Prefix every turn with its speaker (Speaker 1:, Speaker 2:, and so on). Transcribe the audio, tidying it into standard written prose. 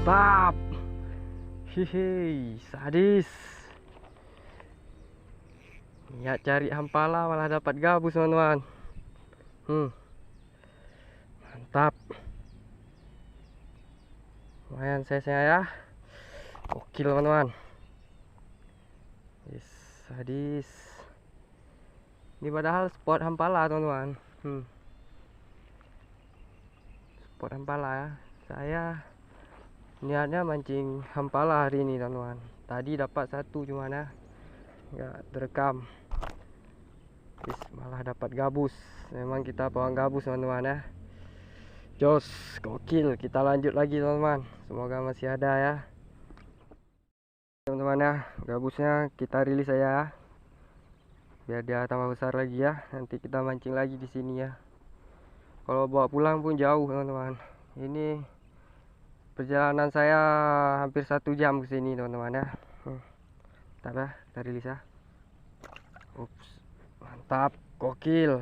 Speaker 1: Mantap. Hihi, sadis. Niat cari hampala malah dapat gabus, teman-teman. Mantap. Lumayan size-nya ya. Gokil, teman-teman. Sadis. Ini padahal spot hampala, teman-teman. Spot hampala ya. Saya niatnya mancing hampala hari ini, teman-teman. Tadi dapat satu cuman ya, nggak terekam. Malah dapat gabus. Memang kita pawang gabus, teman-teman ya. Jos, gokil. Kita lanjut lagi, teman-teman. Semoga masih ada ya, teman-teman ya. Gabusnya kita rilis ya, biar dia tambah besar lagi ya. Nanti kita mancing lagi di sini ya. Kalau bawa pulang pun jauh, teman-teman. Ini perjalanan saya hampir 1 jam ke sini, teman-teman ya. Bentar ya, kita rilis ya. Ups, mantap, gokil.